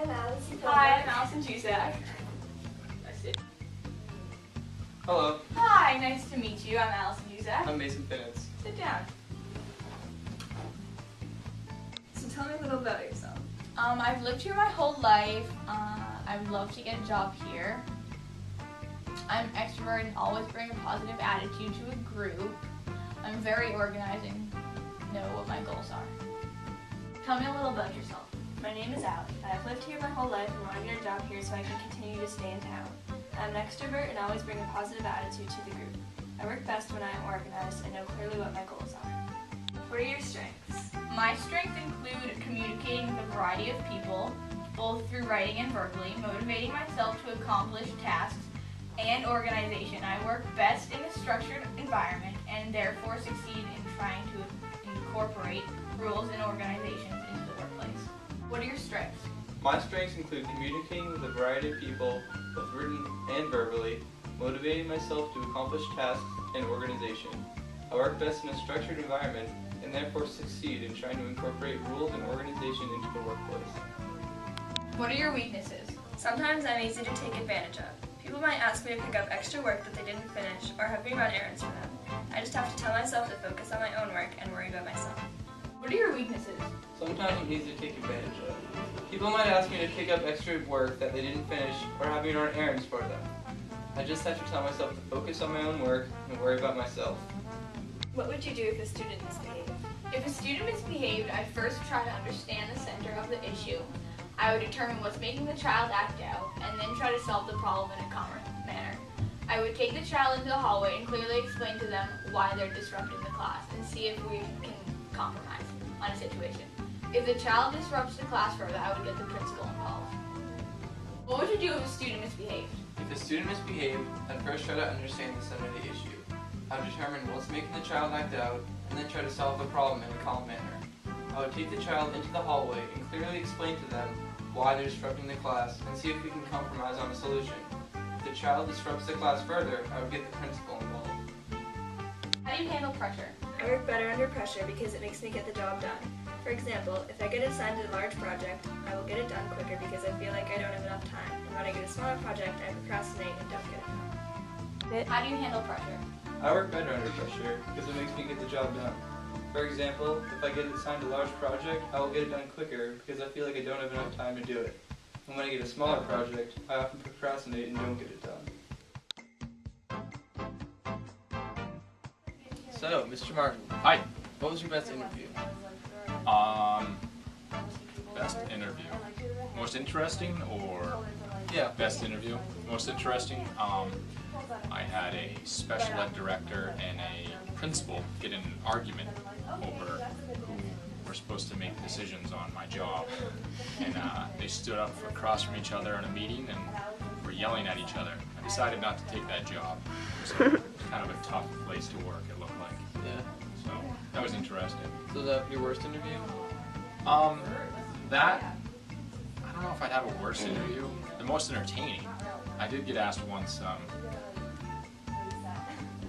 I'm Allison. Hi, I'm Allison Jusak. Hello. Hi, nice to meet you. I'm Allison Jusak. I'm Mason Finitz. Sit down. So tell me a little about yourself. I've lived here my whole life. I would love to get a job here. I'm extroverted and always bring a positive attitude to a group. I'm very organized and know what my goals are. Tell me a little about yourself. My name is Allie. I've lived here my whole life and want to get a job here so I can continue to stay in town. I'm an extrovert and always bring a positive attitude to the group. I work best when I am organized and know clearly what my goals are. What are your strengths? My strengths include communicating with a variety of people, both through writing and verbally, motivating myself to accomplish tasks, and organization. I work best in a structured environment and therefore succeed in trying to incorporate rules and organizations into the workplace. What are your strengths? My strengths include communicating with a variety of people, both written and verbally, motivating myself to accomplish tasks and organization. I work best in a structured environment and therefore succeed in trying to incorporate rules and organization into the workplace. What are your weaknesses? Sometimes I'm easy to take advantage of. People might ask me to pick up extra work that they didn't finish or have me run errands for them. I just have to tell myself to focus on my own work and worry about myself. What are your weaknesses? Sometimes I'm easy to take advantage of. People might ask me to pick up extra work that they didn't finish or have me run errands for them. I just have to tell myself to focus on my own work and worry about myself. What would you do if a student misbehaved? If a student misbehaved, I'd first try to understand the center of the issue. I would determine what's making the child act out, and then try to solve the problem in a calmer manner. I would take the child into the hallway and clearly explain to them why they're disrupting the class, and see if we can compromise on a situation. If the child disrupts the class further, I would get the principal involved. What would you do if a student misbehaved? If a student misbehaved, I'd first try to understand the center of the issue. I'd determine what's making the child act out, and then try to solve the problem in a calm manner. I would take the child into the hallway and clearly explain to them why they're disrupting the class and see if we can compromise on a solution. If the child disrupts the class further, I would get the principal involved. How do you handle pressure? I work better under pressure because it makes me get the job done. For example, if I get assigned a large project, I will get it done quicker because I feel like I don't have enough time. And when I get a smaller project, I procrastinate and don't get it done. How do you handle pressure? I work better under pressure because it makes me get the job done. For example, if I get assigned a large project, I will get it done quicker because I feel like I don't have enough time to do it. And when I get a smaller project, I often procrastinate and don't get it done. So, Mr. Martin, Hi. what was your best interview? Best interview. Most interesting or Yeah. best interview? Most interesting. I had a special ed director and a principal get in an argument over who were supposed to make decisions on my job. And they stood up across from each other in a meeting and were yelling at each other. I decided not to take that job. It was kind of a tough place to work, it looked like. Yeah. So that was interesting. So is that your worst interview? That, I don't know if I'd have a worse interview. The most entertaining. I did get asked once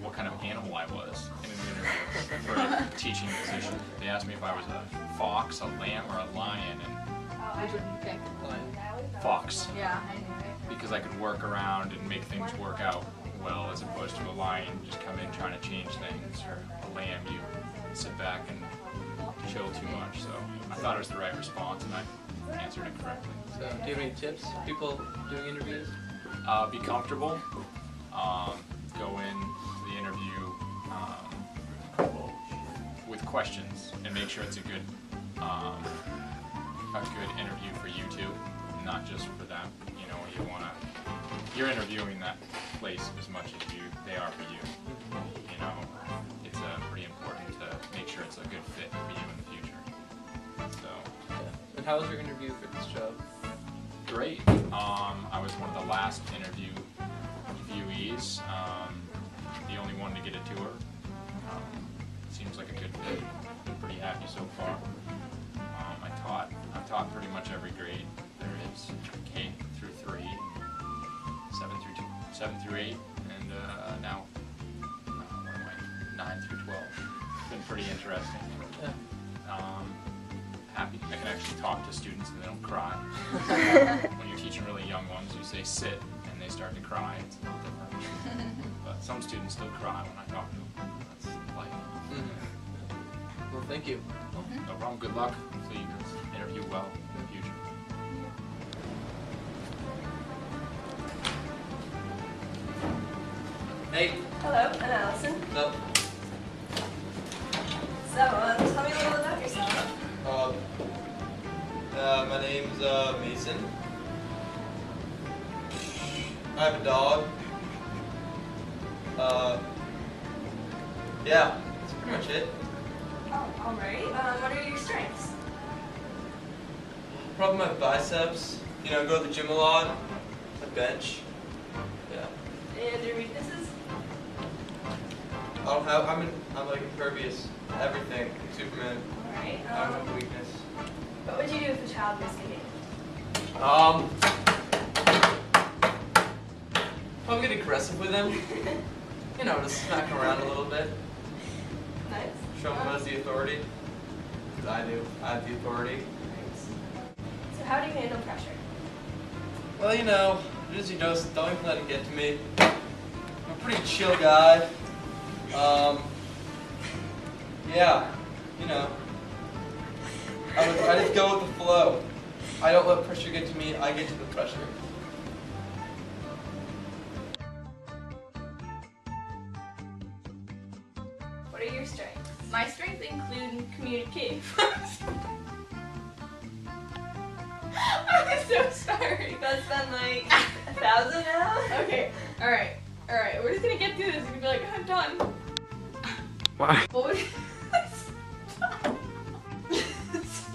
what kind of animal I was in an interview for a teaching position. They asked me if I was a fox, a lamb, or a lion, and Which would you pick? fox, Yeah, I knew it. because I could work around and make things work out well, as opposed to a lion, you just come in trying to change things, or a lamb, you sit back and chill too much. So I thought it was the right response, and I answered it correctly. So, do you have any tips for people doing interviews? Be comfortable. Go in to the interview with questions, and make sure it's a good interview for you too, not just for them. You know, you're interviewing that place as much as they are for you. You know, it's pretty important to make sure it's a good fit for you in the future. So. Yeah. And how was your interview for this job? Great. I was one of the last interviewees, the only one to get a tour. Seems like a good fit. Been pretty happy so far. I've taught pretty much every grade there is, K through 3, 7 through 8, and now what am I? 9 through 12. It's been pretty interesting. Yeah. Happy I can actually talk talk to students and they don't cry. When you're teaching really young ones, you say sit and they start to cry. It's a little different. But some students still cry when I talk to them. That's life. Well, thank you. No problem. Good luck. Hopefully you can interview well in the future. Hey. Hello, I'm Allison. No. So, tell me a little about yourself. My name's Mason. I have a dog. Yeah, that's pretty much it. Oh, alright. What are your strengths? Probably my biceps. You know, go to the gym a lot. I bench. Yeah. And your weaknesses? I'm like impervious to everything. Like Superman. Alright. I don't have a weakness. What would you do if a child misbehaved? Probably get aggressive with him. You know, just smack him around a little bit. Nice. Show him who has the authority. 'Cause I do. I have the authority. So, how do you handle pressure? Well, you know, just don't even let it get to me. I'm a pretty chill guy. Yeah, you know. I just go with the flow. I don't let pressure get to me, I get to the pressure. What are your strengths? My strengths include communicating. I'm so sorry. That's been like 1,000 now? Okay, alright. We're just gonna get through this. We're gonna be like, I'm done. Why? What would Stop.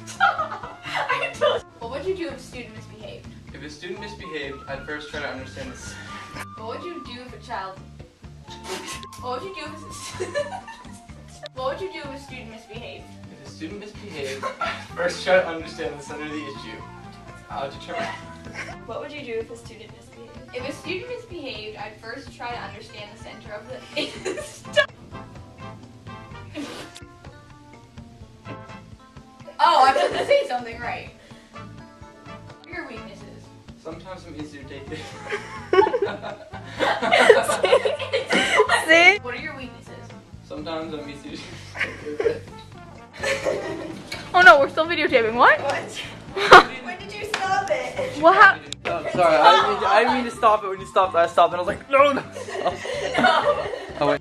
Stop. I told. What would you do if a student misbehaved? If a student misbehaved, I'd first try to understand this. What would you do if a child? What would you do What would you do if a student misbehaved? If a student misbehaved, I'd first try to understand the center of the issue. I'll determine. What would you do if a student misbehaved? If a student misbehaved, I'd first try to understand the center of the Oh, I'm supposed to say something right. What are your weaknesses? Sometimes I'm easier to take it. See? What are your weaknesses? Sometimes I'm easier to take it. Oh no, we're still videotaping. What? When did you stop it? What happened? Oh, sorry, I didn't mean to stop it when you stopped. I stopped and I was like, no. No. Oh, wait.